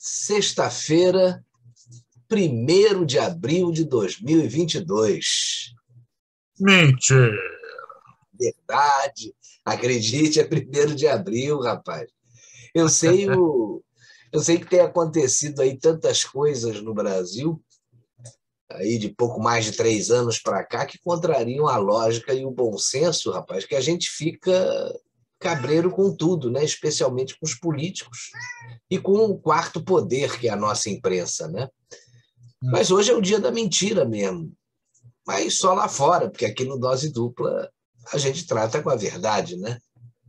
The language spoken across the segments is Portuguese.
Sexta-feira, 1º de abril de 2022. Mentira! Verdade. Acredite, é 1º de abril, rapaz. Eu sei que tem acontecido aí tantas coisas no Brasil, aí de pouco mais de 3 anos para cá, que contrariam a lógica e o bom senso, rapaz, que a gente fica cabreiro com tudo, né? Especialmente com os políticos e com o quarto poder, que é a nossa imprensa, né? Mas hoje é o dia da mentira mesmo. Mas só lá fora, porque aqui no Dose Dupla a gente trata com a verdade, né?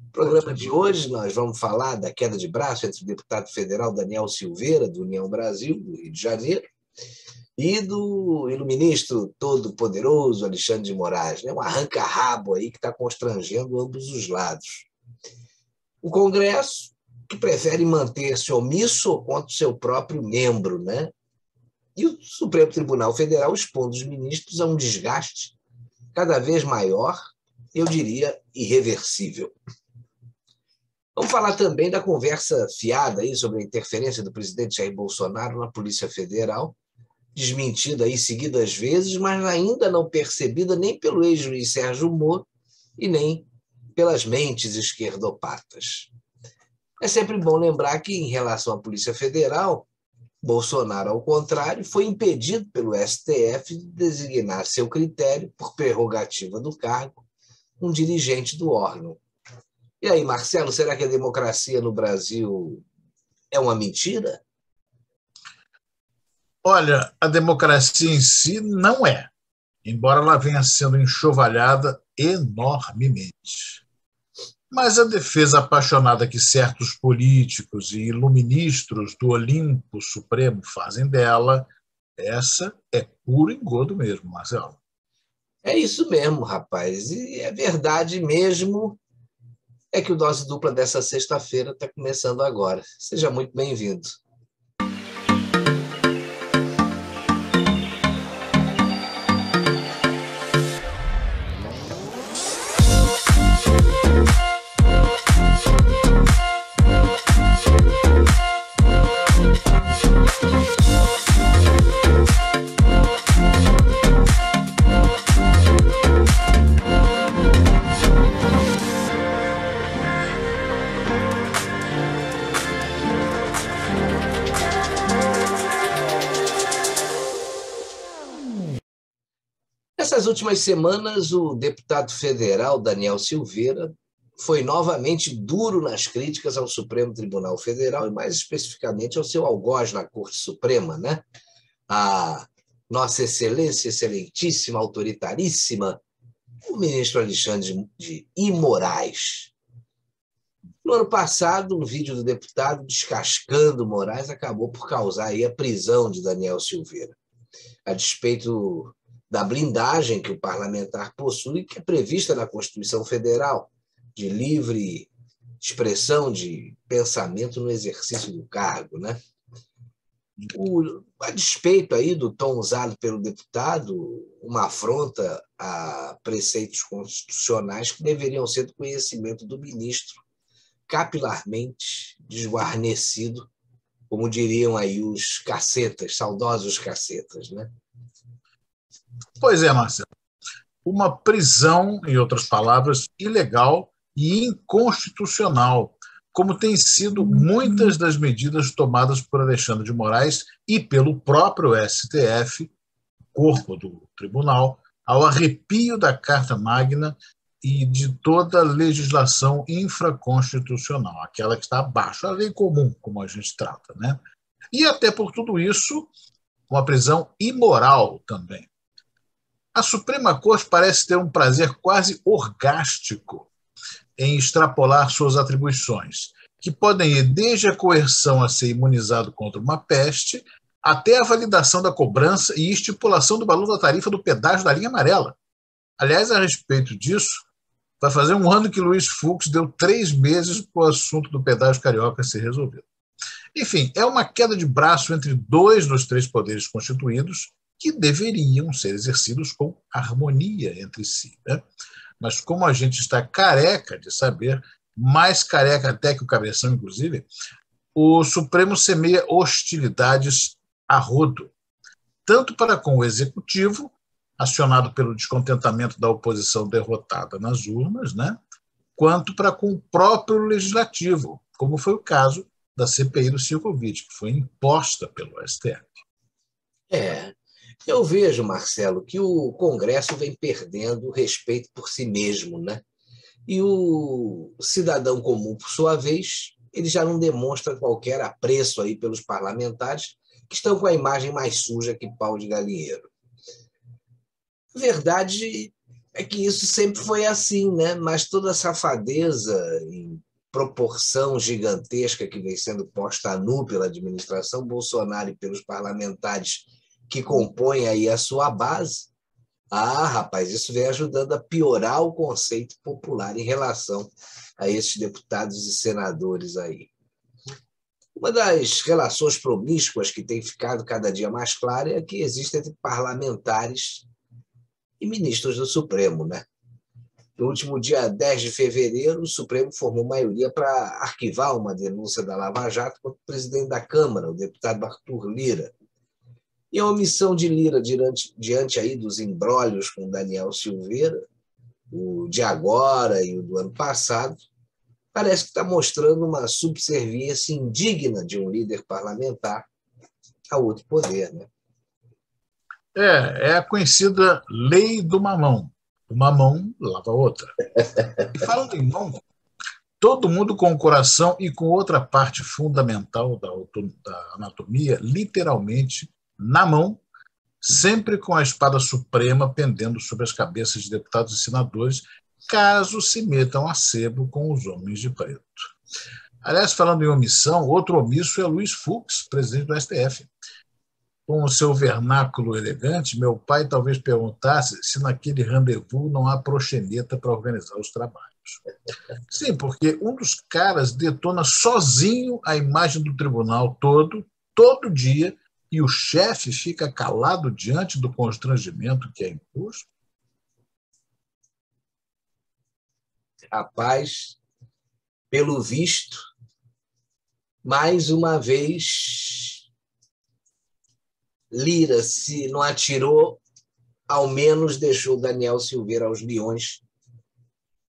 No programa de hoje nós vamos falar da queda de braço entre o deputado federal Daniel Silveira, do União Brasil, do Rio de Janeiro, e do ministro todo-poderoso Alexandre de Moraes, né? Um arranca-rabo aí que está constrangendo ambos os lados. O Congresso, que prefere manter-se omisso contra o seu próprio membro, né? E o Supremo Tribunal Federal expondo os ministros a um desgaste cada vez maior, eu diria irreversível. Vamos falar também da conversa fiada aí sobre a interferência do presidente Jair Bolsonaro na Polícia Federal, desmentida aí seguidas vezes, mas ainda não percebida nem pelo ex-juiz Sérgio Moro e nem pelas mentes esquerdopatas. É sempre bom lembrar que, em relação à Polícia Federal, Bolsonaro, ao contrário, foi impedido pelo STF de designar seu critério, por prerrogativa do cargo, um dirigente do órgão. E aí, Marcelo, será que a democracia no Brasil é uma mentira? Olha, a democracia em si não é, embora ela venha sendo enxovalhada enormemente. Mas a defesa apaixonada que certos políticos e iluministros do Olimpo Supremo fazem dela, essa é puro engodo mesmo, Marcelo. É isso mesmo, rapaz. E é verdade mesmo, é que o Dose Dupla dessa sexta-feira está começando agora. Seja muito bem-vindo. Nessas últimas semanas, o deputado federal Daniel Silveira foi novamente duro nas críticas ao Supremo Tribunal Federal e, mais especificamente, ao seu algoz na Corte Suprema, né? A Nossa Excelência, Excelentíssima, Autoritaríssima, o ministro Alexandre de Moraes. No ano passado, um vídeo do deputado descascando Moraes acabou por causar aí a prisão de Daniel Silveira, a despeito da blindagem que o parlamentar possui, que é prevista na Constituição Federal, de livre expressão de pensamento no exercício do cargo, né? A despeito aí do tom usado pelo deputado, uma afronta a preceitos constitucionais que deveriam ser do conhecimento do ministro, capilarmente desguarnecido, como diriam aí os cacetas, saudosos cacetas, né? Pois é, Marcelo. Uma prisão, em outras palavras, ilegal e inconstitucional, como têm sido muitas das medidas tomadas por Alexandre de Moraes e pelo próprio STF, corpo do tribunal, ao arrepio da Carta Magna e de toda a legislação infraconstitucional, aquela que está abaixo, a lei comum, como a gente trata, né? E até por tudo isso, uma prisão imoral também. A Suprema Corte parece ter um prazer quase orgástico em extrapolar suas atribuições, que podem ir desde a coerção a ser imunizado contra uma peste até a validação da cobrança e estipulação do valor da tarifa do pedágio da linha amarela. Aliás, a respeito disso, vai fazer 1 ano que Luiz Fux deu 3 meses para o assunto do pedágio carioca ser resolvido. Enfim, é uma queda de braço entre 2 dos 3 poderes constituídos, que deveriam ser exercidos com harmonia entre si, né? Mas como a gente está careca de saber, mais careca até que o Cabeção, inclusive, o Supremo semeia hostilidades a rodo, tanto para com o Executivo, acionado pelo descontentamento da oposição derrotada nas urnas, né, quanto para com o próprio Legislativo, como foi o caso da CPI do Silvio, que foi imposta pelo STF. Eu vejo, Marcelo, que o Congresso vem perdendo o respeito por si mesmo, né? E o cidadão comum, por sua vez, ele já não demonstra qualquer apreço aí pelos parlamentares que estão com a imagem mais suja que pau de galinheiro. A verdade é que isso sempre foi assim, né? Mas toda a safadeza em proporção gigantesca que vem sendo posta a nu pela administração Bolsonaro e pelos parlamentares que compõem aí a sua base, rapaz, isso vem ajudando a piorar o conceito popular em relação a esses deputados e senadores aí. Uma das relações promíscuas que tem ficado cada dia mais clara é a que existe entre parlamentares e ministros do Supremo, né? No último dia 10 de fevereiro, o Supremo formou maioria para arquivar uma denúncia da Lava Jato contra o presidente da Câmara, o deputado Arthur Lira. E a omissão de Lira diante aí dos embrólios com Daniel Silveira, o de agora e o do ano passado, parece que está mostrando uma subserviência indigna de um líder parlamentar a outro poder, né? É a conhecida lei do mamão. Uma mão lava a outra. E falando em mão, todo mundo com o coração e com outra parte fundamental da anatomia, literalmente na mão, sempre com a espada suprema pendendo sobre as cabeças de deputados e senadores, caso se metam a sebo com os homens de preto. Aliás, falando em omissão, outro omisso é Luiz Fux, presidente do STF. Com o seu vernáculo elegante, meu pai talvez perguntasse se naquele rendezvous não há proxeneta para organizar os trabalhos. Sim, porque um dos caras detona sozinho a imagem do tribunal todo dia, e o chefe fica calado diante do constrangimento que é imposto? Rapaz, pelo visto, mais uma vez, Lira, se não atirou, ao menos deixou Daniel Silveira aos leões.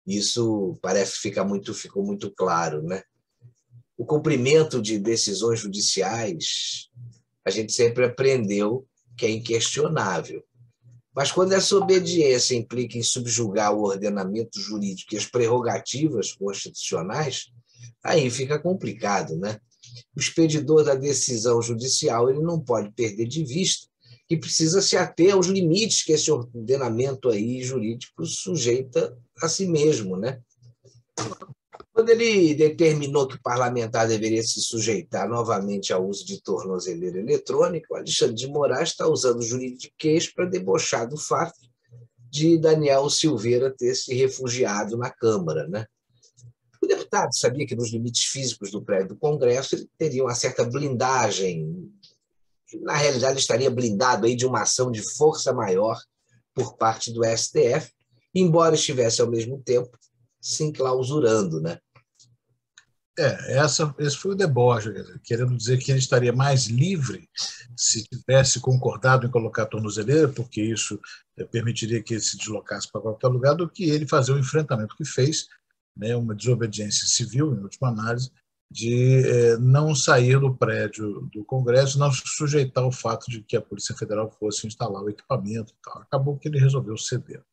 Isso parece que ficou muito claro, né? O cumprimento de decisões judiciais, a gente sempre aprendeu que é inquestionável. Mas quando essa obediência implica em subjugar o ordenamento jurídico e as prerrogativas constitucionais, aí fica complicado, né? O expedidor da decisão judicial ele não pode perder de vista que precisa se ater aos limites que esse ordenamento aí jurídico sujeita a si mesmo, né? Quando ele determinou que o parlamentar deveria se sujeitar novamente ao uso de tornozeleira eletrônica, o Alexandre de Moraes está usando o juridiquês para debochar do fato de Daniel Silveira ter se refugiado na Câmara, né? O deputado sabia que nos limites físicos do prédio do Congresso ele teria uma certa blindagem. Na realidade, estaria blindado aí de uma ação de força maior por parte do STF, embora estivesse, ao mesmo tempo, se enclausurando, né? Esse foi o deboche, querendo dizer que ele estaria mais livre se tivesse concordado em colocar a tornozeleira, porque isso permitiria que ele se deslocasse para qualquer lugar, do que ele fazer o enfrentamento que fez, né, uma desobediência civil, em última análise, de não sair do prédio do Congresso, não se sujeitar ao fato de que a Polícia Federal fosse instalar o equipamento e tal. Acabou que ele resolveu ceder.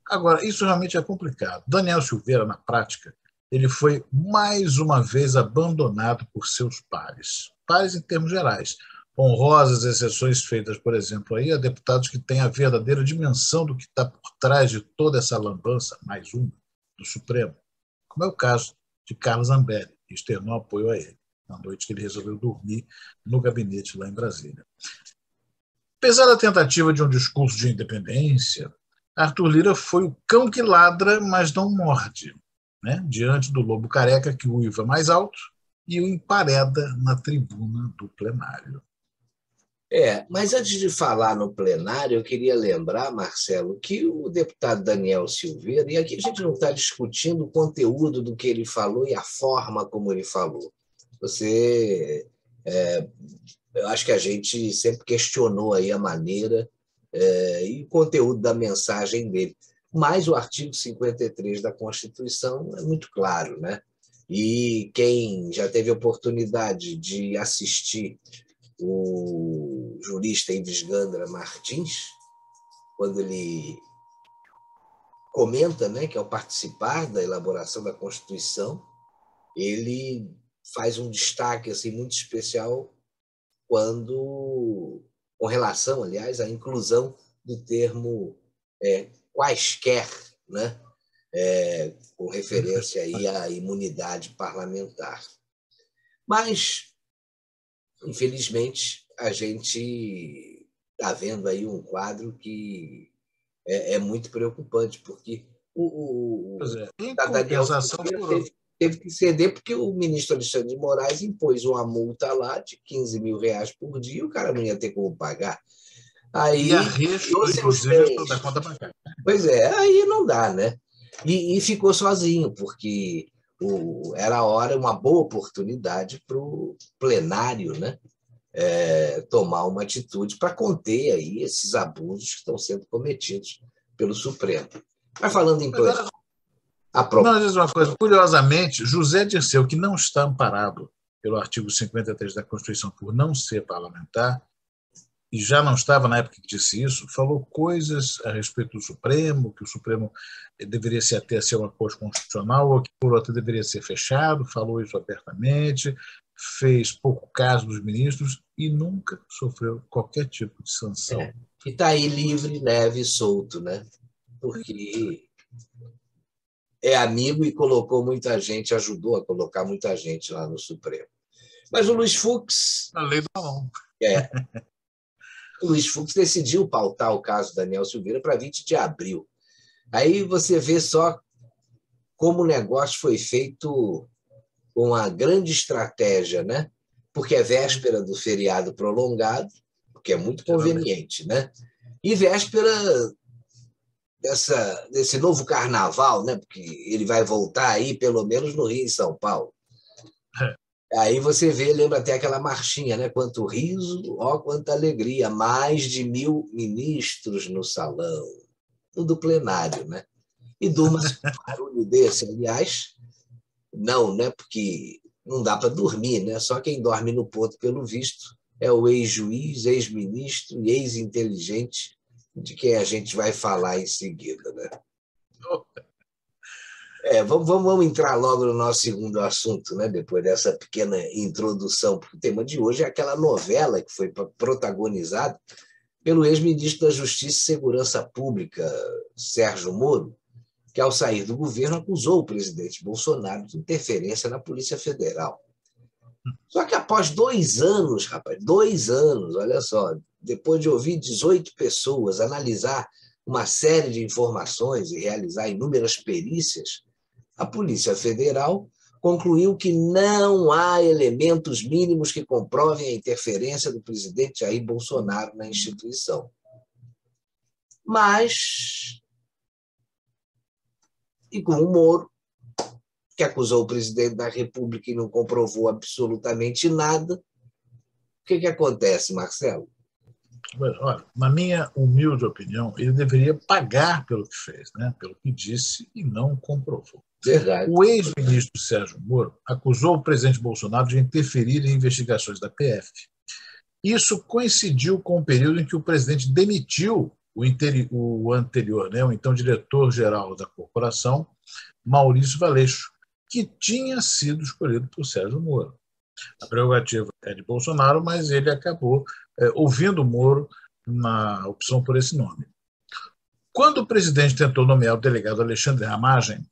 Agora, isso realmente é complicado. Daniel Silveira, na prática, ele foi mais uma vez abandonado por seus pares em termos gerais. Honrosas exceções feitas, por exemplo, aí a deputados que têm a verdadeira dimensão do que está por trás de toda essa lambança, mais uma, do Supremo, como é o caso de Carlos Zambelli, que externou apoio a ele, na noite que ele resolveu dormir no gabinete lá em Brasília. Apesar da tentativa de um discurso de independência, Arthur Lira foi o cão que ladra, mas não morde, né? Diante do lobo careca que uiva mais alto e o empareda na tribuna do plenário. Mas antes de falar no plenário, eu queria lembrar, Marcelo, que o deputado Daniel Silveira, e aqui a gente não está discutindo o conteúdo do que ele falou e a forma como ele falou, Você, eu acho que a gente sempre questionou aí a maneira e o conteúdo da mensagem dele. Mas o artigo 53 da Constituição é muito claro, né? E quem já teve oportunidade de assistir o jurista Ives Gandra Martins, quando ele comenta, né, que ao participar da elaboração da Constituição, ele faz um destaque assim muito especial quando, com relação, aliás, à inclusão do termo quaisquer, né, com referência aí à imunidade parlamentar. Mas, infelizmente, a gente está vendo aí um quadro que é muito preocupante, porque Pois o é. Em Daniel compensação, Silveira teve que ceder porque o ministro Alexandre de Moraes impôs uma multa lá de R$ 15.000 por dia e o cara não ia ter como pagar. e Aí, arresto, criou seus inclusive, bens. da conta bancária. Pois é, aí não dá, né? E ficou sozinho, porque era a hora, uma boa oportunidade para o plenário, né? Tomar uma atitude para conter aí esses abusos que estão sendo cometidos pelo Supremo. Mas falando em plenário, Agora, a não, propósito, diz uma coisa, curiosamente, José Dirceu, que não está amparado pelo artigo 53 da Constituição por não ser parlamentar, e já não estava na época que disse isso, falou coisas a respeito do Supremo, que o Supremo deveria se ater a ser uma corte constitucional, ou que, por outro, deveria ser fechado, falou isso abertamente, fez pouco caso dos ministros e nunca sofreu qualquer tipo de sanção. e está aí livre, leve e solto, né? Porque é amigo e colocou muita gente, ajudou a colocar muita gente lá no Supremo. Mas A lei do malão. é, o Luiz Fux decidiu pautar o caso Daniel Silveira para 20 de abril. Aí você vê só como o negócio foi feito com uma grande estratégia, né? Porque é véspera do feriado prolongado, o que é muito conveniente, né? E véspera desse novo carnaval, né? Porque ele vai voltar aí, pelo menos no Rio e São Paulo. Aí você vê, lembra até aquela marchinha, né? Quanto riso, ó, quanta alegria, mais de 1.000 ministros no salão, tudo plenário, né? E durma-se com um barulho desse, aliás, não, né? Porque não dá para dormir, né? Só quem dorme no ponto, pelo visto, é o ex-juiz, ex-ministro e ex-inteligente, de quem a gente vai falar em seguida, né? Vamos entrar logo no nosso segundo assunto, né? Depois dessa pequena introdução, porque o tema de hoje é aquela novela que foi protagonizada pelo ex-ministro da Justiça e Segurança Pública, Sérgio Moro, que, ao sair do governo, acusou o presidente Bolsonaro de interferência na Polícia Federal. Só que após 2 anos, rapaz, 2 anos, olha só, depois de ouvir 18 pessoas, analisar uma série de informações e realizar inúmeras perícias, a Polícia Federal concluiu que não há elementos mínimos que comprovem a interferência do presidente Jair Bolsonaro na instituição. Mas, e com o Moro, que acusou o presidente da República e não comprovou absolutamente nada, o que acontece, Marcelo? Olha, na minha humilde opinião, ele deveria pagar pelo que fez, né? Pelo que disse e não comprovou. Verdade. O ex-ministro Sérgio Moro acusou o presidente Bolsonaro de interferir em investigações da PF. Isso coincidiu com o período em que o presidente demitiu o anterior, né? O então diretor-geral da corporação, Maurício Valeixo, que tinha sido escolhido por Sérgio Moro. A prerrogativa é de Bolsonaro, mas ele acabou ouvindo o Moro na opção por esse nome. Quando o presidente tentou nomear o delegado Alexandre Ramagem,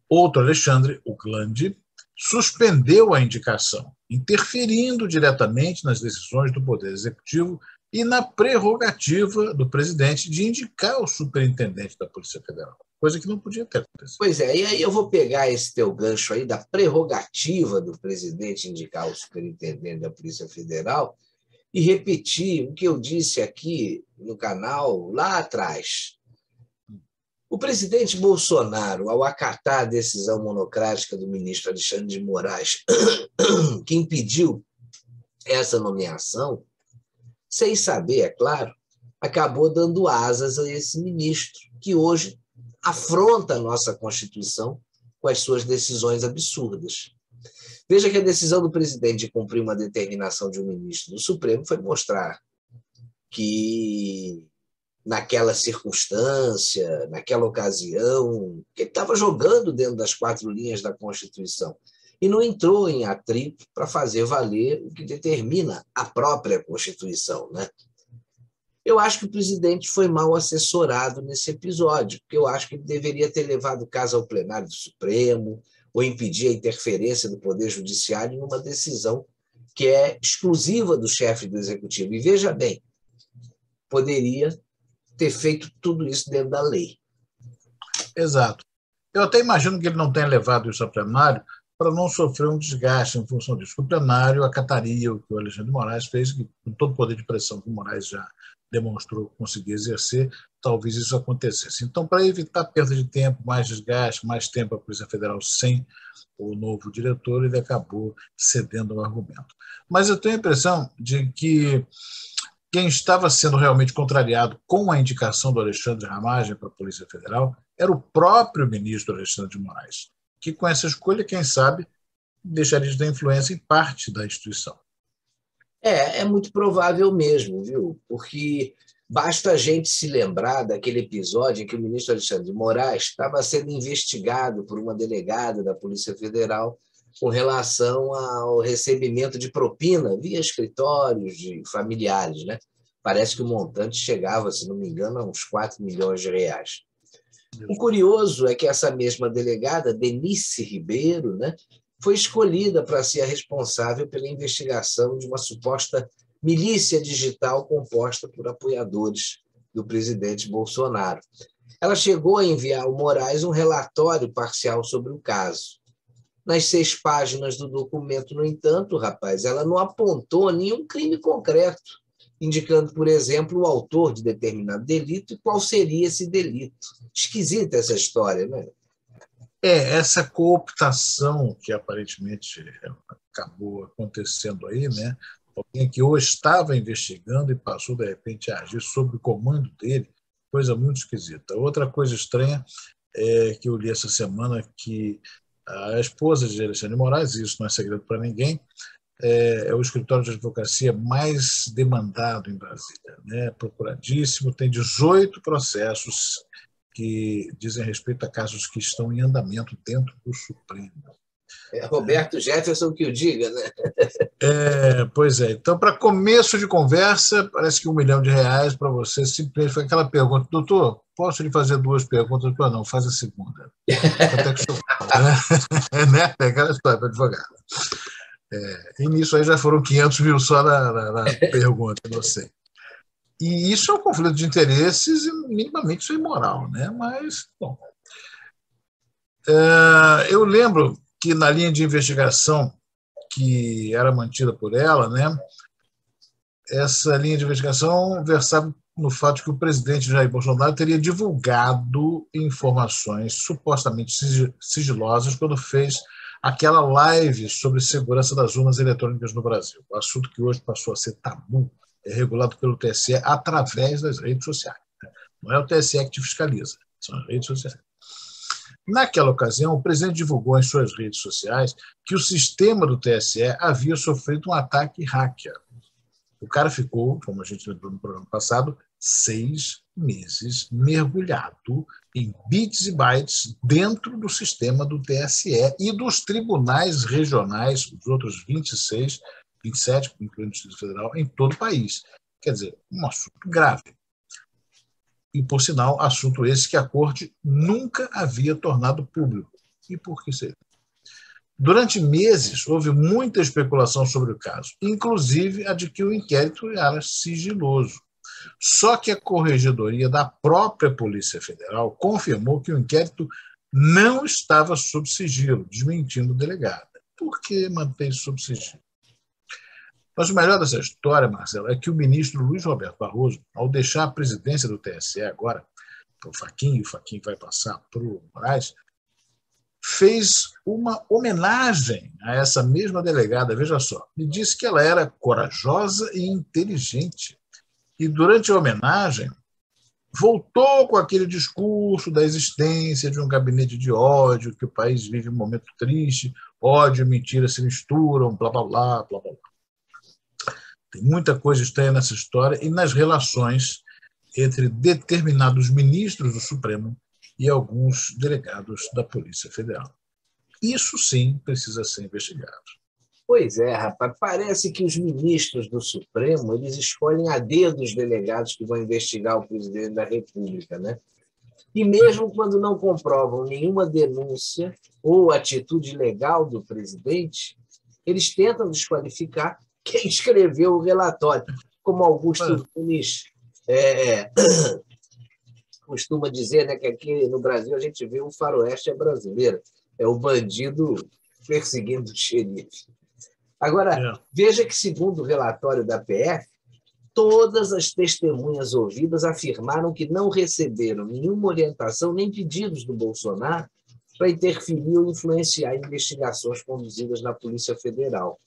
outro Alexandre, o Glande, suspendeu a indicação, interferindo diretamente nas decisões do Poder Executivo e na prerrogativa do presidente de indicar o superintendente da Polícia Federal, coisa que não podia ter acontecido. Pois é, e aí eu vou pegar esse teu gancho aí da prerrogativa do presidente indicar o superintendente da Polícia Federal e repetir o que eu disse aqui no canal lá atrás. O presidente Bolsonaro, ao acatar a decisão monocrática do ministro Alexandre de Moraes, que impediu essa nomeação, sem saber, é claro, acabou dando asas a esse ministro, que hoje afronta a nossa Constituição com as suas decisões absurdas. Veja que a decisão do presidente de cumprir uma determinação de um ministro do Supremo foi mostrar que, naquela circunstância, naquela ocasião, que ele estava jogando dentro das 4 linhas da Constituição e não entrou em atrito para fazer valer o que determina a própria Constituição, né? Eu acho que o presidente foi mal assessorado nesse episódio, porque eu acho que ele deveria ter levado o caso ao plenário do Supremo ou impedir a interferência do Poder Judiciário numa decisão que é exclusiva do chefe do Executivo. E veja bem, poderia ter feito tudo isso dentro da lei. Exato. Eu até imagino que ele não tenha levado isso ao plenário para não sofrer um desgaste em função disso. O plenário acataria o que o Alexandre de Moraes fez, que com todo o poder de pressão que o Moraes já demonstrou conseguir exercer, talvez isso acontecesse. Então, para evitar perda de tempo, mais desgaste, mais tempo a Polícia Federal sem o novo diretor, ele acabou cedendo ao argumento. Mas eu tenho a impressão de que quem estava sendo realmente contrariado com a indicação do Alexandre Ramagem para a Polícia Federal era o próprio ministro Alexandre de Moraes, que com essa escolha, quem sabe, deixaria de ter influência em parte da instituição. É muito provável mesmo, viu? Porque basta a gente se lembrar daquele episódio em que o ministro Alexandre de Moraes estava sendo investigado por uma delegada da Polícia Federal com relação ao recebimento de propina via escritórios de familiares, né? Parece que o montante chegava, se não me engano, a uns 4 milhões de reais. O curioso é que essa mesma delegada, Denise Ribeiro, né, foi escolhida para ser a responsável pela investigação de uma suposta milícia digital composta por apoiadores do presidente Bolsonaro. Ela chegou a enviar ao Moraes um relatório parcial sobre o caso. Nas 6 páginas do documento, no entanto, rapaz, ela não apontou nenhum crime concreto, indicando, por exemplo, o autor de determinado delito e qual seria esse delito. Esquisita essa história, né? Essa cooptação que aparentemente acabou acontecendo aí, né? Alguém que ou estava investigando e passou, de repente, a agir sob o comando dele, coisa muito esquisita. Outra coisa estranha é que eu li essa semana que a esposa de Alexandre de Moraes, isso não é segredo para ninguém, é o escritório de advocacia mais demandado em Brasília, né? Procuradíssimo, tem 18 processos que dizem respeito a casos que estão em andamento dentro do Supremo. É Roberto Jefferson que o diga, né? Pois é. Então, para começo de conversa, parece que R$1 milhão para você simplesmente foi aquela pergunta: doutor, posso lhe fazer 2 perguntas? Não, faz a segunda. Até que estou... né? É aquela história para advogado. E nisso aí já foram 500 mil só na pergunta, não sei. E isso é um conflito de interesses e minimamente isso é imoral, né? Mas, bom. Eu lembro que na linha de investigação que era mantida por ela, né, essa linha de investigação versava no fato de que o presidente Jair Bolsonaro teria divulgado informações supostamente sigilosas quando fez aquela live sobre segurança das urnas eletrônicas no Brasil. O assunto que hoje passou a ser tabu é regulado pelo TSE através das redes sociais. Não é o TSE que te fiscaliza, são as redes sociais. Naquela ocasião, o presidente divulgou em suas redes sociais que o sistema do TSE havia sofrido um ataque hacker. O cara ficou, como a gente lembrou no programa passado, 6 meses mergulhado em bits e bytes dentro do sistema do TSE e dos tribunais regionais, os outros 26, 27, incluindo o Distrito Federal, em todo o país. Quer dizer, um assunto grave. E, por sinal, assunto esse que a Corte nunca havia tornado público. E por que seria? Durante meses, houve muita especulação sobre o caso, inclusive a de que o inquérito era sigiloso. Só que a Corregedoria da própria Polícia Federal confirmou que o inquérito não estava sob sigilo, desmentindo o delegado. Por que manter sob sigilo? Mas o melhor dessa história, Marcelo, é que o ministro Luiz Roberto Barroso, ao deixar a presidência do TSE agora, o Fachin, e o Fachin vai passar para o Moraes, fez uma homenagem a essa mesma delegada, veja só, me disse que ela era corajosa e inteligente. E durante a homenagem, voltou com aquele discurso da existência de um gabinete de ódio, que o país vive um momento triste, ódio e mentira se misturam, blá, blá, blá, blá, blá. Tem muita coisa estranha nessa história e nas relações entre determinados ministros do Supremo e alguns delegados da Polícia Federal. Isso sim precisa ser investigado. Pois é, rapaz, parece que os ministros do Supremo eles escolhem a dedo os delegados que vão investigar o presidente da República, né? E mesmo quando não comprovam nenhuma denúncia ou atitude legal do presidente, eles tentam desqualificar quem escreveu o relatório, como Augusto Nunes costuma dizer, né, que aqui no Brasil a gente vê o faroeste brasileiro, é o bandido perseguindo o xerife. Agora, veja que, segundo o relatório da PF, todas as testemunhas ouvidas afirmaram que não receberam nenhuma orientação nem pedidos do Bolsonaro para interferir ou influenciar investigações conduzidas na Polícia Federal.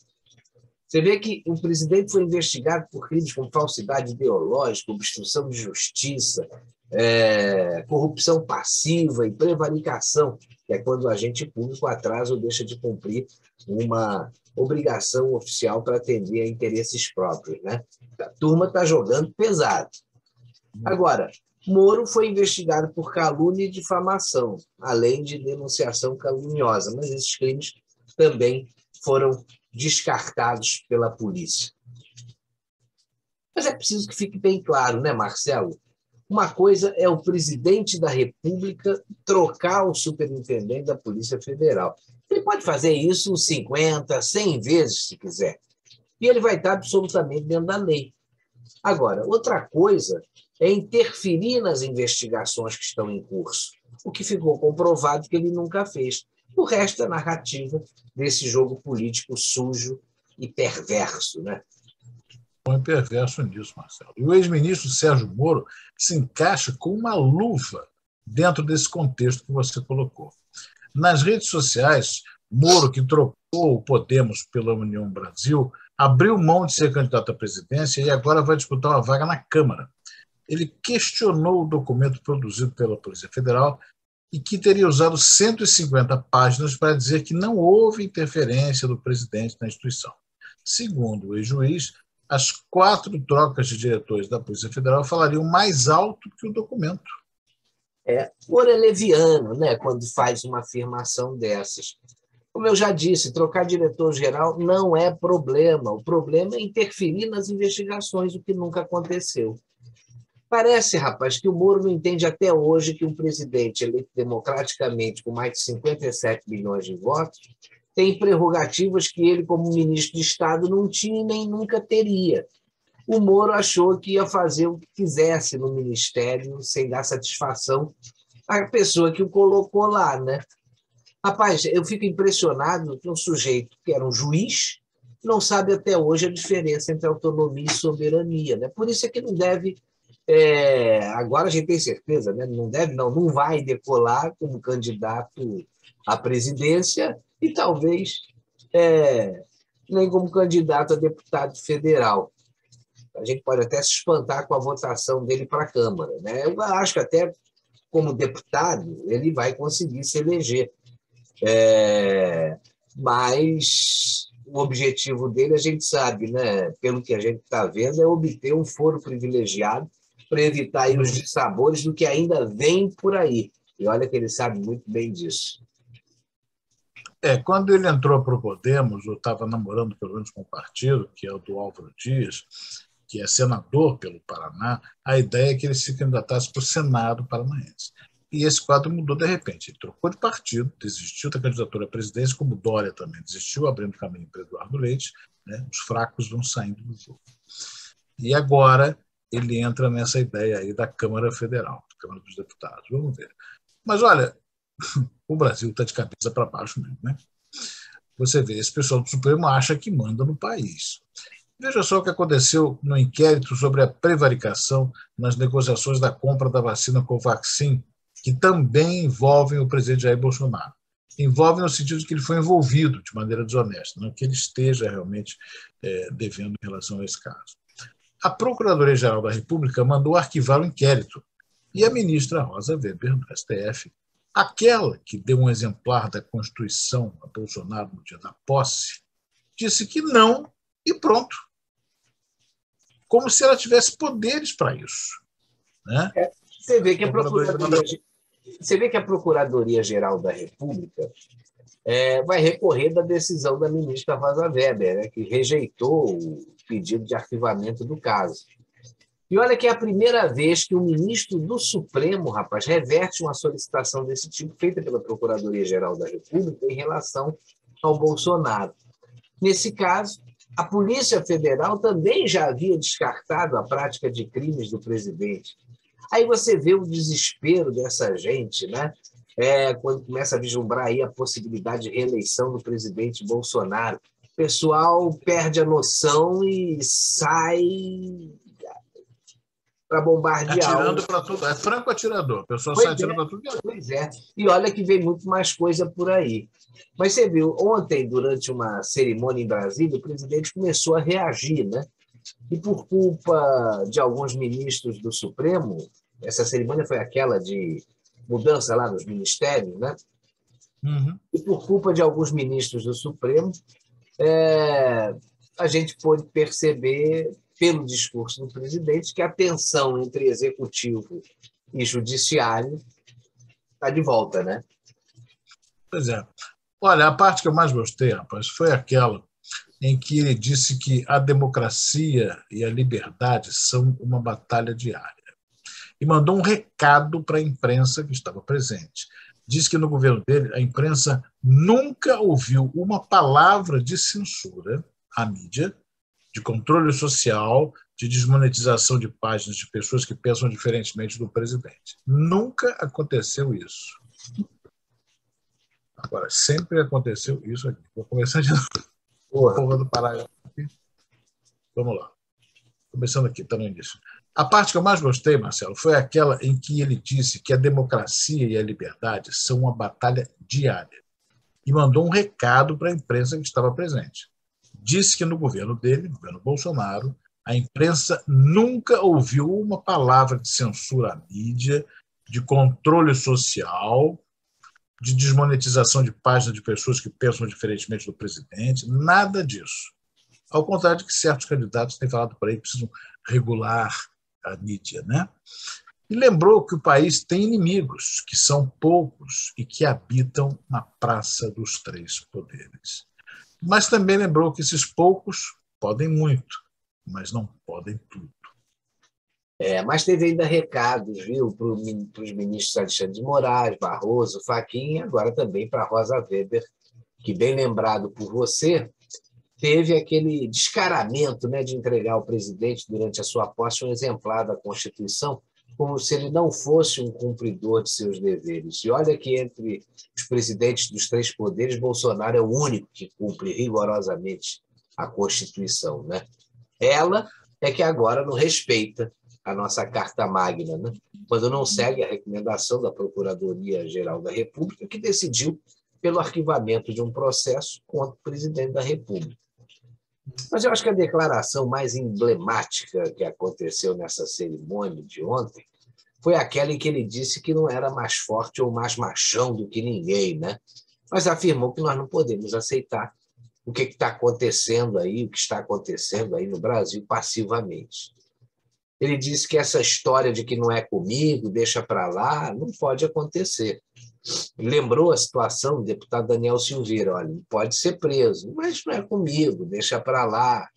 Você vê que o presidente foi investigado por crimes como falsidade ideológica, obstrução de justiça, corrupção passiva e prevaricação, que é quando o agente público atrasa ou deixa de cumprir uma obrigação oficial para atender a interesses próprios, né? A turma está jogando pesado. Agora, Moro foi investigado por calúnia e difamação, além de denunciação caluniosa, mas esses crimes também foram descartados pela polícia. Mas é preciso que fique bem claro, né, Marcelo? Uma coisa é o presidente da República trocar o superintendente da Polícia Federal. Ele pode fazer isso 50, 100 vezes, se quiser. E ele vai estar absolutamente dentro da lei. Agora, outra coisa é interferir nas investigações que estão em curso, o que ficou comprovado que ele nunca fez. O resto é narrativa desse jogo político sujo e perverso, né? Põe perverso nisso, Marcelo. E o ex-ministro Sérgio Moro se encaixa com uma luva dentro desse contexto que você colocou. Nas redes sociais, Moro, que trocou o Podemos pela União Brasil, abriu mão de ser candidato à presidência e agora vai disputar uma vaga na Câmara. Ele questionou o documento produzido pela Polícia Federal e que teria usado 150 páginas para dizer que não houve interferência do presidente na instituição. Segundo o ex-juiz, as 4 trocas de diretores da Polícia Federal falariam mais alto que o documento. Moro é leviano, né, quando faz uma afirmação dessas. Como eu já disse, trocar diretor-geral não é problema. O problema é interferir nas investigações, o que nunca aconteceu. Parece, rapaz, que o Moro não entende até hoje que um presidente eleito democraticamente com mais de 57 milhões de votos tem prerrogativas que ele, como ministro de Estado, não tinha e nem nunca teria. O Moro achou que ia fazer o que quisesse no ministério sem dar satisfação à pessoa que o colocou lá, né? Rapaz, eu fico impressionado que um sujeito que era um juiz não sabe até hoje a diferença entre autonomia e soberania, né? Por isso é que não deve... agora a gente tem certeza, né? Não vai decolar como candidato à presidência e talvez nem como candidato a deputado federal. A gente pode até se espantar com a votação dele para a Câmara, né? Eu acho que até como deputado ele vai conseguir se eleger. Mas o objetivo dele, a gente sabe, né? Pelo que a gente está vendo, é obter um foro privilegiado para evitar aí os dissabores do que ainda vem por aí. E olha que ele sabe muito bem disso. Quando ele entrou para o Podemos, eu estava namorando pelo menos com um partido, que é o do Álvaro Dias, que é senador pelo Paraná, a ideia é que ele se candidatasse para o Senado paranaense. E esse quadro mudou de repente. Ele trocou de partido, desistiu da candidatura à presidência, como Dória também desistiu, abrindo caminho para Eduardo Leite, né? Os fracos vão saindo do jogo. E agora ele entra nessa ideia aí da Câmara Federal, da Câmara dos Deputados. Vamos ver. Mas, olha, o Brasil está de cabeça para baixo mesmo, né? Você vê, esse pessoal do Supremo acha que manda no país. Veja só o que aconteceu no inquérito sobre a prevaricação nas negociações da compra da vacina Covaxin, que também envolvem o presidente Jair Bolsonaro. Envolve no sentido de que ele foi envolvido de maneira desonesta, não que ele esteja realmente devendo em relação a esse caso. A Procuradoria-Geral da República mandou arquivar o inquérito e a ministra Rosa Weber, do STF, aquela que deu um exemplar da Constituição a Bolsonaro no dia da posse, disse que não e pronto. Como se ela tivesse poderes para isso. Né? Você vê que a Procuradoria-Geral da República vai recorrer da decisão da ministra Rosa Weber, né, que rejeitou o pedido de arquivamento do caso. E olha que é a primeira vez que o ministro do Supremo, rapaz, reverte uma solicitação desse tipo feita pela Procuradoria-Geral da República em relação ao Bolsonaro. Nesse caso, a Polícia Federal também já havia descartado a prática de crimes do presidente. Aí você vê o desespero dessa gente, né? Quando começa a vislumbrar aí a possibilidade de reeleição do presidente Bolsonaro. O pessoal perde a noção e sai para bombardear. Atirando para tudo. É franco atirador. O pessoal sai atirando para tudo. Pois é. E olha que vem muito mais coisa por aí. Mas você viu, ontem, durante uma cerimônia em Brasília, o presidente começou a reagir, né? E por culpa de alguns ministros do Supremo, essa cerimônia foi aquela de mudança lá nos ministérios, né? Uhum. E por culpa de alguns ministros do Supremo, a gente pôde perceber, pelo discurso do presidente, que a tensão entre executivo e judiciário está de volta, né? Pois é. Olha, a parte que eu mais gostei, rapaz, foi aquela em que ele disse que a democracia e a liberdade são uma batalha diária. E mandou um recado para a imprensa que estava presente. Diz que no governo dele a imprensa nunca ouviu uma palavra de censura à mídia, de controle social, de desmonetização de páginas de pessoas que pensam diferentemente do presidente. Nunca aconteceu isso. Agora, sempre aconteceu isso aqui. Vou começar de novo. Porra do parágrafo aqui. Vamos lá. Começando aqui, está no início. A parte que eu mais gostei, Marcelo, foi aquela em que ele disse que a democracia e a liberdade são uma batalha diária. E mandou um recado para a imprensa que estava presente. Disse que no governo dele, no governo Bolsonaro, a imprensa nunca ouviu uma palavra de censura à mídia, de controle social, de desmonetização de páginas de pessoas que pensam diferentemente do presidente, nada disso. Ao contrário de que certos candidatos têm falado por aí que precisam regular a mídia, né? E lembrou que o país tem inimigos, que são poucos e que habitam na Praça dos Três Poderes. Mas também lembrou que esses poucos podem muito, mas não podem tudo. Mas teve ainda recados, viu, para os ministros Alexandre de Moraes, Barroso, Fachin, e agora também para Rosa Weber, que, bem lembrado por você, teve aquele descaramento, né, de entregar ao presidente, durante a sua posse, um exemplar da Constituição, como se ele não fosse um cumpridor de seus deveres. E olha que entre os presidentes dos três poderes, Bolsonaro é o único que cumpre rigorosamente a Constituição, né? Ela é que agora não respeita a nossa Carta Magna, né? Quando não segue a recomendação da Procuradoria-Geral da República, que decidiu pelo arquivamento de um processo contra o presidente da República. Mas eu acho que a declaração mais emblemática que aconteceu nessa cerimônia de ontem foi aquela em que ele disse que não era mais forte ou mais machão do que ninguém, né? Mas afirmou que nós não podemos aceitar o que está acontecendo aí, o que está acontecendo aí no Brasil passivamente. Ele disse que essa história de que não é comigo, deixa para lá, não pode acontecer. Lembrou a situação do deputado Daniel Silveira, olha, ele pode ser preso, mas não é comigo, deixa para lá.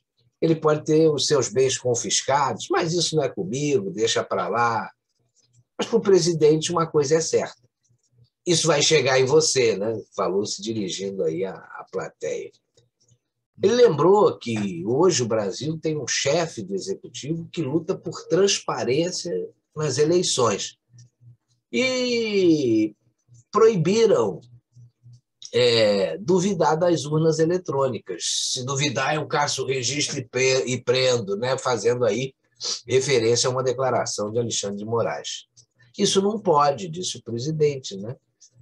Ele pode ter os seus bens confiscados, mas isso não é comigo, deixa para lá. Mas para o presidente uma coisa é certa, isso vai chegar em você, né? Falou se dirigindo aí à plateia. Ele lembrou que hoje o Brasil tem um chefe do executivo que luta por transparência nas eleições. E proibiram duvidar das urnas eletrônicas. Se duvidar, eu caço o registro e prendo, né? Fazendo aí referência a uma declaração de Alexandre de Moraes. Isso não pode, disse o presidente, né?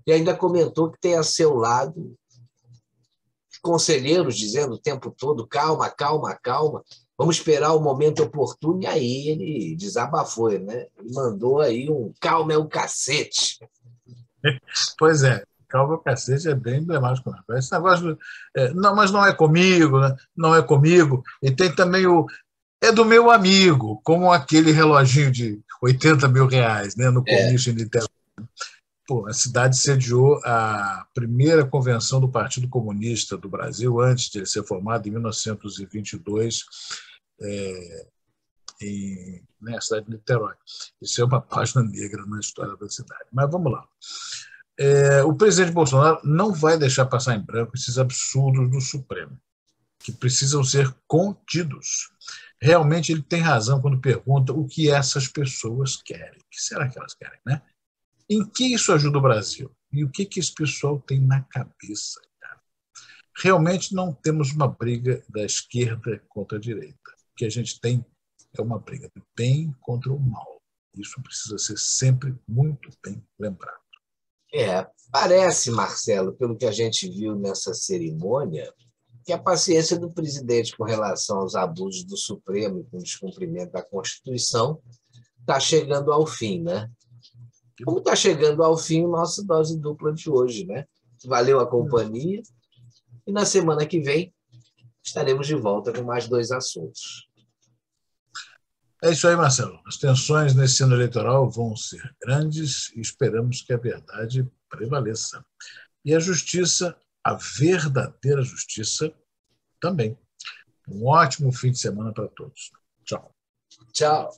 E ainda comentou que tem a seu lado conselheiros dizendo o tempo todo: calma, calma, calma, vamos esperar o momento oportuno. E aí ele desabafou, né? Ele mandou aí um calma é o cacete. Pois é, calma é o cacete é bem emblemático. Né? Esse negócio, não, mas não é comigo, né? Não é comigo. E tem também é do meu amigo, como aquele reloginho de 80 mil reais, né, no comício em Niterói. Pô, a cidade sediou a primeira convenção do Partido Comunista do Brasil, antes de ele ser formado, em 1922, na cidade de Niterói. Isso é uma página negra na história da cidade. Mas vamos lá. O presidente Bolsonaro não vai deixar passar em branco esses absurdos do Supremo, que precisam ser contidos. Realmente ele tem razão quando pergunta o que essas pessoas querem. O que será que elas querem, né? Em que isso ajuda o Brasil? E o que esse pessoal tem na cabeça? Cara? Realmente não temos uma briga da esquerda contra a direita. O que a gente tem é uma briga do bem contra o mal. Isso precisa ser sempre muito bem lembrado. Parece, Marcelo, pelo que a gente viu nessa cerimônia, que a paciência do presidente com relação aos abusos do Supremo e com o descumprimento da Constituição está chegando ao fim, né? Como está chegando ao fim nossa dose dupla de hoje, né? Valeu a companhia e na semana que vem estaremos de volta com mais 2 assuntos. É isso aí, Marcelo. As tensões nesse ano eleitoral vão ser grandes e esperamos que a verdade prevaleça. E a justiça, a verdadeira justiça, também. Um ótimo fim de semana para todos. Tchau. Tchau.